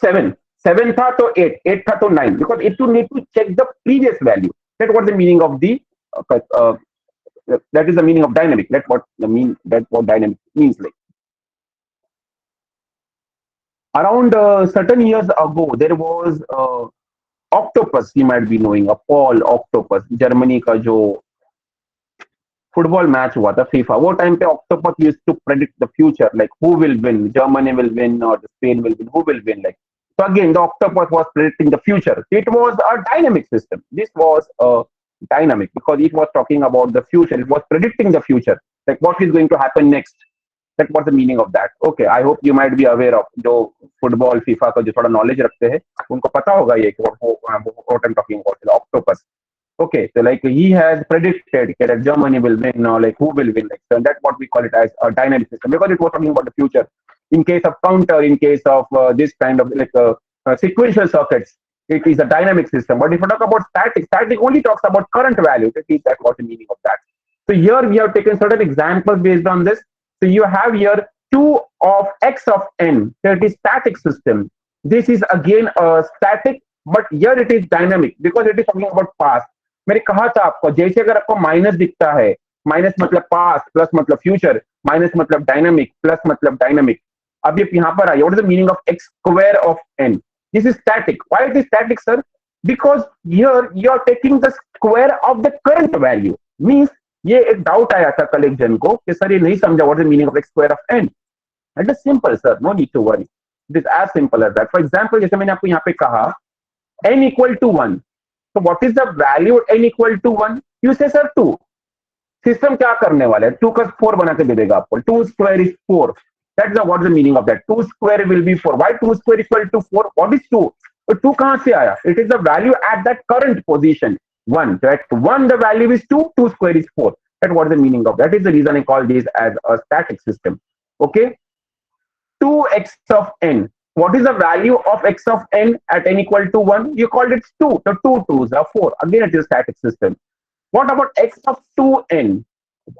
7. 7 था तो 8, 8 था तो 9. Because it will need to check the previous value. That's what the meaning of the that is the meaning of dynamic. That's what dynamic means like. Around certain years ago, there was octopus. You might be knowing a Paul octopus. Germany का जो football match हुआ था FIFA, वो time पे octopus used to predict the future, like who will win, Germany will win और Spain will win, who will win, like. So again, the octopus was predicting the future. It was a dynamic system. This was a dynamic because it was talking about the future. It was predicting the future, like what is going to happen next. That was the meaning of that. Okay, I hope you might be aware of जो football FIFA का जो थोड़ा knowledge रखते हैं उनको पता होगा ये कि what I'm talking about, the octopus. Okay, so like he has predicted that Germany will win, or like who will win, like, so that's what we call it as a dynamic system because it was talking about the future. In case of counter, in case of this kind of like sequential circuits, it is a dynamic system. But if I talk about static, static only talks about current value. That was the meaning of that. So here we have taken certain examples based on this. So you have here 2 of x of n. So it is static system. This is again a static, but here it is dynamic because it is talking about past. मैंने कहा था आपको, जैसे अगर आपको minus दिखता है, minus मतलब पास्ट, प्लस मतलब फ्यूचर, माइनस मतलब डायनामिक, प्लस मतलब डायनामिक. अब ये यहाँ पर आइए, what is the meaning of x square of n? This is static. Why it is static sir? Because here you are taking the square of the current value. Means ये एक doubt आया था कल एक जन को कि सर ये नहीं समझा what is the meaning of x square of n. It is simple sir, no need to worry, it is as simple as that. For example जैसे मैंने आपको यहाँ पे कहा n इक्वल टू 1, तो what is the value n equal to 1? You say sir 2. System क्या करने वाला है? 2 का 4 बना के दे देगा आपको. 2 square is 4. That's the what is the meaning of that? 2 square will be 4. Why 2 square equal to 4? What is 2? 2 कहां से आया? It is the value at that current position 1. So at 1 the value is 2. 2 square is 4. That what is the meaning of that? Is the reason I call this as a static system. Okay. 2x of n. What is the value of x of n at n equal to 1? You called it 2. So 2 2s are 4. Again it is a static system. What about x of 2n?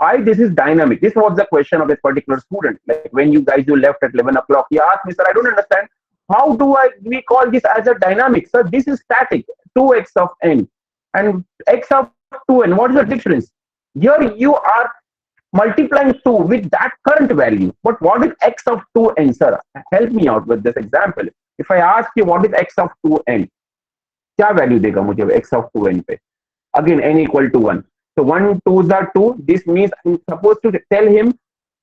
Why this is dynamic? This was the question of a particular student. Like when you guys you left at 11 o'clock, he asked me, sir, I don't understand. How do we call this as a dynamic? Sir, this is static. 2x of n and x of 2n. What is the difference? Here you are multiplying 2 with that current value. But what is x of 2n, sir? Help me out with this example. If I ask you what is x of 2n, क्या value देगा मुझे x of 2n पे? Again, n equal to 1. So 1 2s are 2. This means I'm supposed to tell him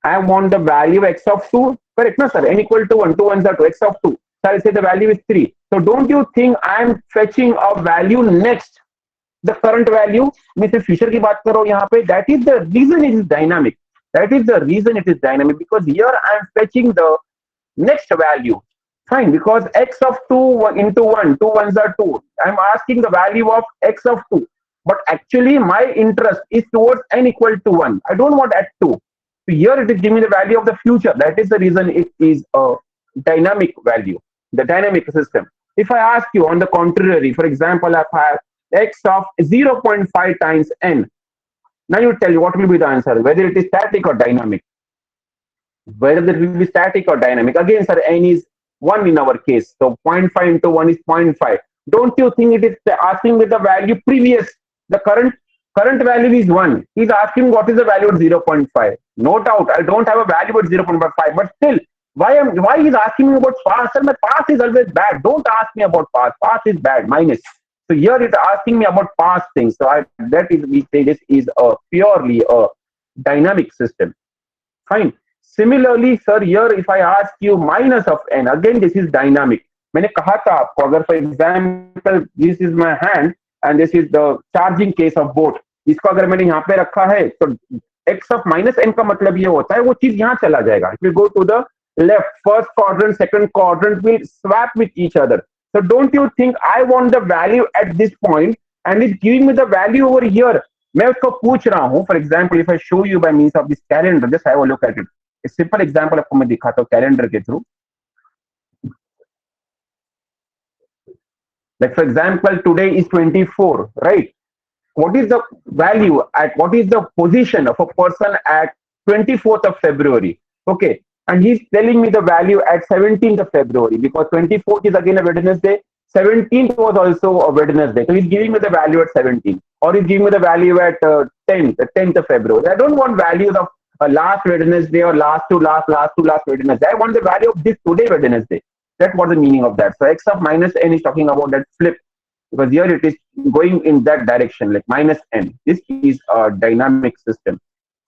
I want the value of x of 2. Correct, no sir? N equal to 1. 2 1s are 2. X of 2. So I say the value is 3. So don't you think I am fetching a value next the current value? मैं सिर्फ future की बात कर रहा हूँ यहाँ पे. That is the reason it is dynamic. That is the reason it is dynamic, because here I am fetching the next value. Fine, because x of 2 into 1. 2 1s are 2. I am asking the value of x of 2. But actually my interest is towards n equal to 1. I don't want at 2. So here it is giving me the value of the future. That is the reason it is a dynamic value, the dynamic system. If I ask you on the contrary, for example, I have x of 0.5 times n. Now you tell me what will be the answer, whether it is static or dynamic. Whether it will be static or dynamic. Again, sir, n is 1 in our case. So 0.5 into 1 is 0.5. Don't you think it is asking with the value previous? The current value is 1. He's asking what is the value at 0.5. No doubt, I don't have a value at 0.5. But still, why he's asking me about past? Sir, my past is always bad. Don't ask me about past. Past is bad, minus. So here it's asking me about past things. So we say this is a purely a dynamic system. Fine. Similarly, sir, here if I ask you minus of n, again this is dynamic. मैंने कहा था आपको, अगर for example this is my hand and this is the charging case of boat, इसको अगर मैंने यहाँ पे रखा है तो x of minus n का मतलब ये होता है वो चीज यहाँ चला जाएगा. It will go to the left. First quadrant, second quadrant will swap with each other. So don't you think I want the value at this point and it's giving me the value over here? मैं उसको पूछ रहा हूँ. For example, if I show you by means of this calendar, just have a look at it. A simple example आपको मैं दिखाता हूँ calendar के through. Like for example, today is 24, right? What is the value at, what is the position of a person at 24th of February? Okay, and he's telling me the value at 17th of February, because 24th is again a Wednesday, 17th was also a Wednesday. So he's giving me the value at 17th, or he's giving me the value at 10th of February. I don't want values of last Wednesday or last to last Wednesday. I want the value of this today Wednesday. That's what the meaning of that. So x of minus n is talking about that flip, because here it is going in that direction, like minus n. This is a dynamic system.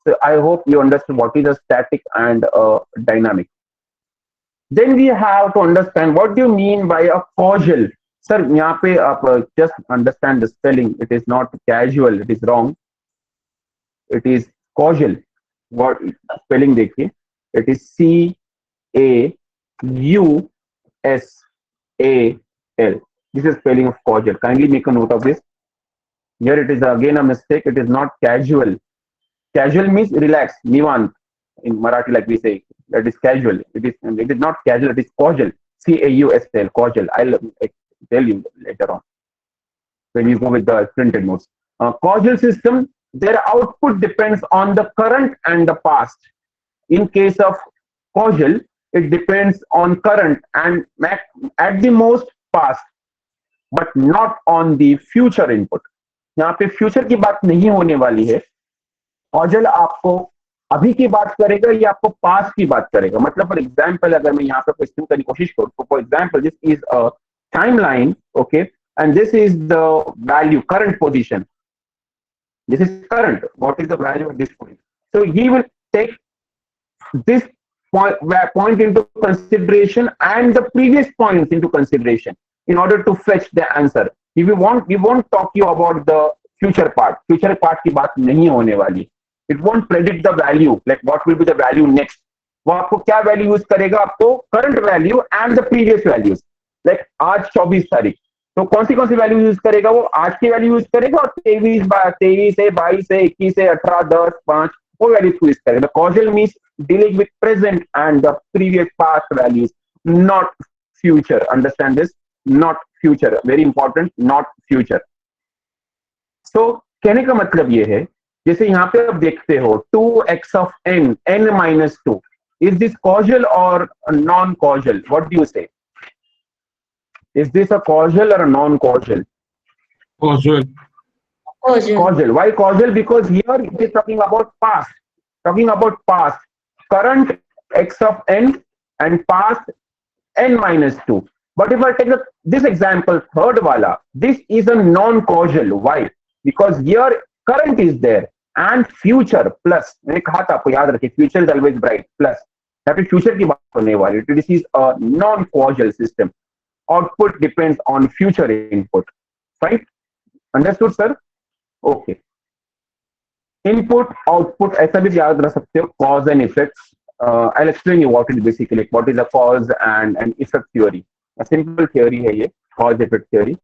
So I hope you understand what is a static and a dynamic. Then we have to understand what do you mean by a causal. Sir, यहाँ पे आप just understand the spelling. It is not casual. It is wrong. It is causal. What spelling देखिए? It is CAUSAL. This is spelling of causal. Kindly make a note of this. Here it is again a mistake. It is not casual. Casual means relax, nivant. In Marathi, like we say, that is casual. It is not casual. It is causal. CAUSL. Causal. I'll tell you later on when you go with the printed notes. Causal system. Their output depends on the current and the past. In case of causal, it depends on current and at the most past, but not on the future input. यहाँ पे future की बात नहीं होने वाली है. causal आपको अभी की बात करेगा या आपको पास्ट की बात करेगा? मतलब फॉर एग्जाम्पल अगर मैं यहाँ पे क्वेश्चन करने की कोशिश करूँ, तो for example this is a time line, okay, and this is the value current position. This is current. What is the value at this point? So he will take this point into consideration and the previous points into consideration in order to fetch the answer. If we won't talk you about the future part. Future part की बात नहीं होने वाली. It won't predict the value. Like what will be the value next? वो आपको क्या value use करेगा? आपको current value and the previous values. Like आज 24 तारीख, तो कौन सी वैल्यू यूज करेगा? वो आज की वैल्यू यूज करेगा और 23 है, 22 है, 21 है, 18, 10, 5 वो वैल्यूज को यूज करेगा. Causal means dealing with present and the previous past values, not future. Understand this? Not future. Very important. Not future. So कहने का मतलब ये है, जैसे यहाँ पे आप देखते हो 2x of n minus 2. Is this causal or non-causal? What do you say? Is this a causal or a non-causal? Causal. Causal. Why causal? Because here it is talking about past. Talking about past. Current x of n and past n minus 2. But if I take this example, third wala, this is a non-causal. Why? Because here current is there and future plus. मैंने कहा था आपको याद रखिए, future is always bright plus. यहाँ पे future की बात होने वाली. This is a non-causal system. Output depends on future input. Right? Understood, sir? Okay. Input, output, ऐसा भी याद रख सकते हो. Cause and effects. I'll explain you what it basically, what is a cause and effect theory. A simple theory है ये, cause effect theory.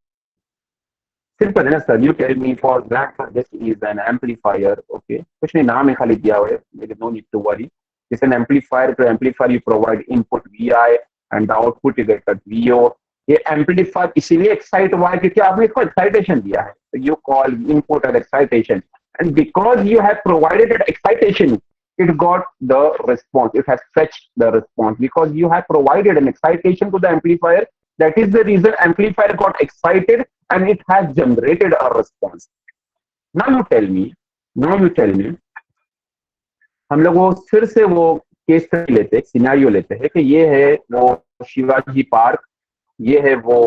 Simple है ना sir? You tell me for example this is an amplifier, okay? कुछ नहीं, नाम है खाली दिया हुआ है. There is no need to worry. It's an amplifier. To amplifier you provide input Vi and the output you get at Vo. ये amplifier इसीलिए excite हुआ है क्योंकि आपने इसको excitation दिया है. So you call input as excitation. And because you have provided that excitation, it got the response. It has fetched the response because you have provided an excitation to the amplifier. That is the reason amplifier got excited and it has generated a response. Now you tell me, हम लोग वो फिर से वो case लेते, scenario लेते हैं कि ये है वो शिवाजी पार्क, ये है वो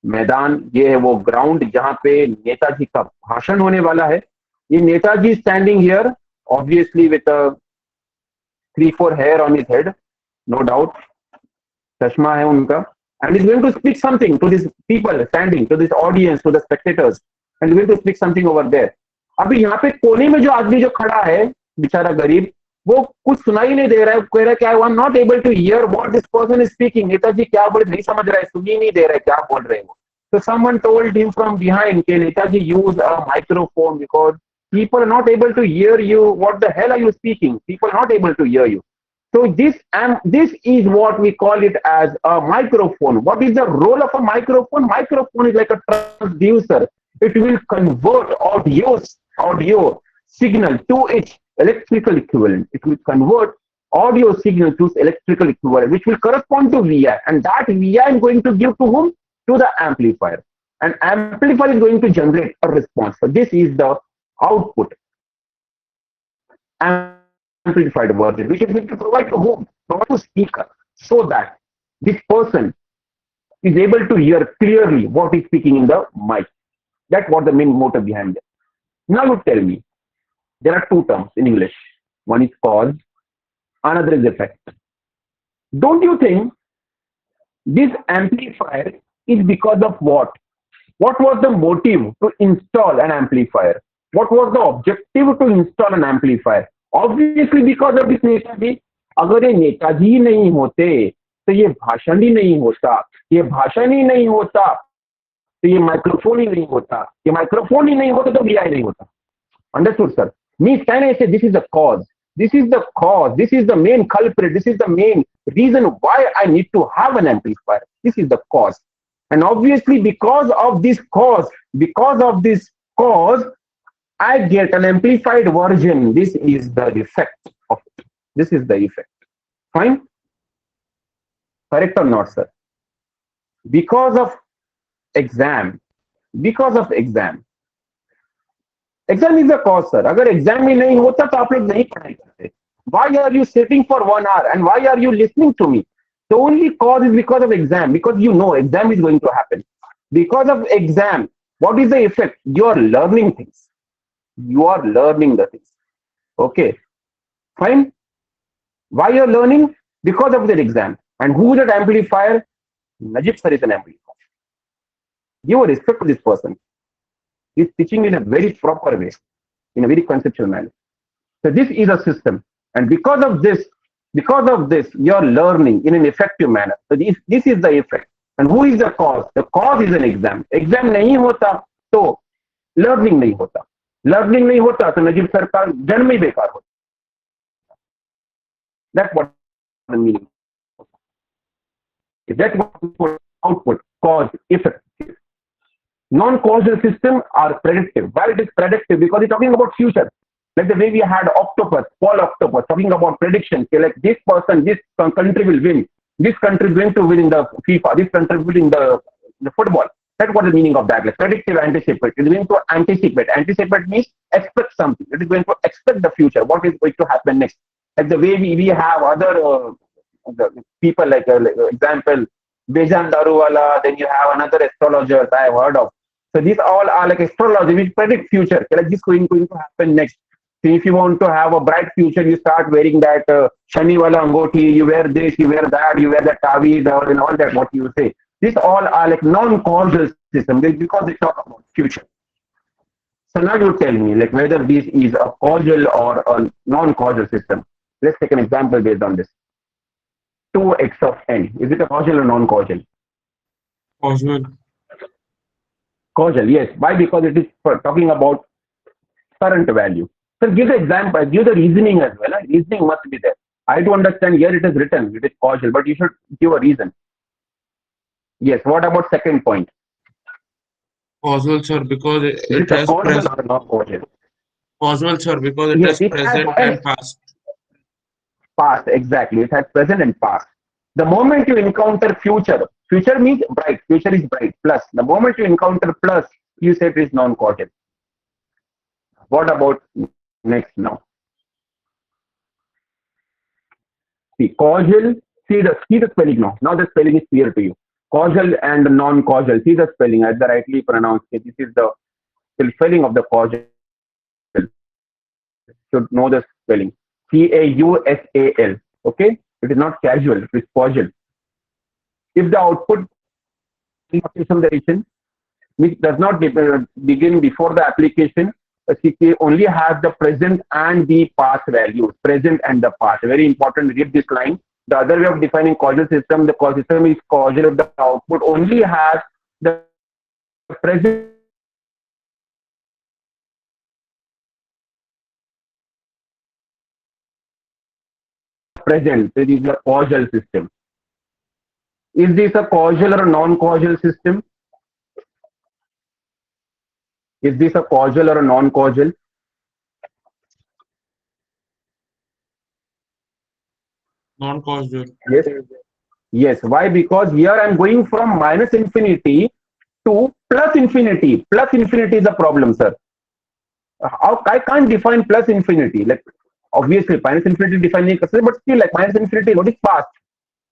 मैदान, ये है वो ग्राउंड जहां पे नेताजी का भाषण होने वाला है. ये Netaji standing here, obviously with a 3-4 hair on his head, no doubt, चश्मा है उनका, and he's going to speak something to these people standing, to this audience, to the spectators, and he's going to speak something over there. अभी यहाँ पे कोने में जो आदमी जो खड़ा है, बेचारा गरीब, वो कुछ सुनाई नहीं दे रहा है, कह रहा है क्या, I am not able to hear what this person is speaking. नेताजी क्या बोल, नहीं समझ रहा है, सुनी नहीं दे रहा है क्या बोल रहे हैं वो. So someone told him from behind कि Netaji use a microphone because people are not able to hear you. What the hell are you speaking? People are not able to hear you. So this is what we call it as a microphone. What is the role of a microphone? Microphone is like a transducer. It will convert audio signal to its electrical equivalent. It will convert audio signal to electrical equivalent, which will correspond to Vi, and that Vi is going to give to whom? To the amplifier. And amplifier is going to generate a response. So this is the output, amplified version, which is going to provide to whom? Provide to speaker, so that this person is able to hear clearly what is speaking in the mic. That's what the main motive behind it. Now you tell me, there are two terms in English. One is cause, another is effect. Don't you think this amplifier is because of what? What was the motive to install an amplifier? What was the objective to install an amplifier? Obviously because of this Netaji. अगर ये नेताजी ही नहीं होते तो ये भाषण ही नहीं होता, ये भाषण ही नहीं होता तो ये माइक्रोफोन ही नहीं होता, ये माइक्रोफोन ही नहीं होता तो VI नहीं होता. Understood, sir? Means can I say this is the cause? This is the cause. This is the main culprit. This is the main reason why I need to have an amplifier. This is the cause. And obviously because of this cause, I get an amplified version. This is the effect of it. This is the effect. Fine? Correct or not, sir? Because of exam, exam is the cause sir. अगर exam ही नहीं होता तो आप लोग नहीं पढ़ाई करते. Why are you sitting for 1 hour and why are you listening to me? The only cause is because of exam, because you know exam is going to happen. Because of exam, what is the effect? You are learning things. You are learning the things. Okay, fine. Why you're learning? Because of the exam. And who is that amplifier? Najib sir is an amplifier. Give a respect to this person. He's teaching in a very proper way, in a very conceptual manner. So this is a system. And because of this, you're learning in an effective manner. So this is the effect. And who is the cause? The cause is an exam. Exam नहीं होता तो learning नहीं होता. Learning नहीं होता तो Najeeb sir का जन्म ही बेकार होता. That's what the meaning. That's what output, cause, effect. Non-causal systems are predictive. Why it is predictive? Because it's talking about future. Like the way we had octopus, Paul Octopus, talking about prediction. Okay, like this person, this country will win. This country is going to win in the FIFA. This country will win the football. That's what the meaning of that. Like predictive, anticipate. It is going to anticipate. Anticipate means expect something. It is going to expect the future. What is going to happen next? Like the way we have other people, like example, Bejan Daruwala. Then you have another astrologers I have heard of. So these all are like astrology which predict future. Okay, like this going to happen next. So if you want to have a bright future, you start wearing that Shani wala angoti, you wear this, you wear that, you wear that taweez, or and all that, what you say. These all are like non-causal system because they talk about future. So now you tell me like whether this is a causal or a non-causal system. Let's take an example based on this. 2x of n. Is it a causal or non-causal? Causal. Causal, yes. Why? Because it is talking about current value. So give the example, give the reasoning as well. Reasoning must be there. I do understand here it is written, it is causal, but you should give a reason. Yes, what about second point? Causal, sir, because Is it it a has causal or not causal? causal, sir, because it Yes, has it has present an and past. past, exactly. It has present and past. The moment you encounter future, future means bright, future is bright, plus. The moment you encounter plus, you say it is non-causal. What about next now? See, causal, see the spelling now. Now the spelling is clear to you. Causal and non-causal. See the spelling as the rightly pronounced. This is the spelling of the causal. Should know the spelling. Causal. Okay? It is not casual, it is causal. If the output which does not begin before the application, CK only has the present and the past values. Present and the past. Very important. Read this line. The other way of defining causal system, the causal system is causal if the output only has the present present. This is a causal system. Is this a causal or a non-causal system? Is this a causal or a non-causal? Non-causal. Yes. Yes. Why? Because here I am going from minus infinity to plus infinity. Plus infinity is a problem, sir. I can't define plus infinity. Like obviously minus infinity define नहीं कर सकते, but still like minus infinity what is past?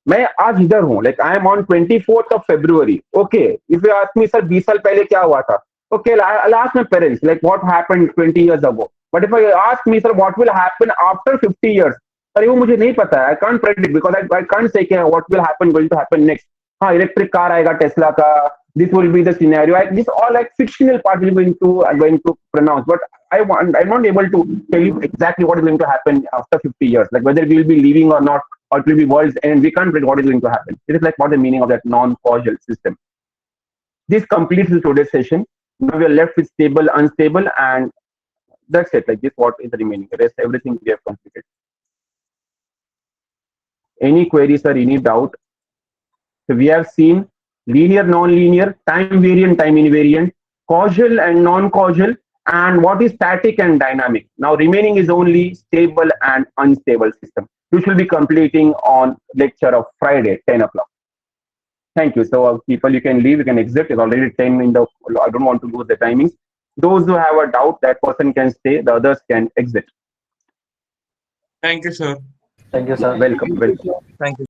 मैं आज इधर हूँ, like I am on 24th of February. Okay, if you ask me, sir 20 साल पहले क्या हुआ था? Okay, I'll ask my parents like what happened 20 years ago. But if I ask me, sir, what will happen after 50 years? अरे वो मुझे नहीं पता है. I can't predict because I can't say what will happen going to happen next. हाँ, electric car आएगा Tesla का. This will be the scenario. This all like fictional part will going to pronounce, but I'm not able to tell you exactly what is going to happen after 50 years, like whether we will be leaving or not, or it will be world's end. We can't predict what is going to happen. It is like what the meaning of that non-causal system. This completes the today's session. Now we are left with stable, unstable, and that's it. Like this, what is the remaining? The rest, everything we have completed. Any queries or any doubt? So we have seen linear, non-linear, time variant, time invariant, causal and non-causal, and what is static and dynamic. Now remaining is only stable and unstable system, which will be completing on lecture of Friday, 10 o'clock. Thank you. So people, you can leave, you can exit. It's already 10 in the, I don't want to lose the timing. Those who have a doubt, that person can stay, the others can exit. Thank you, sir. Thank you, sir. Welcome. Welcome. Thank you.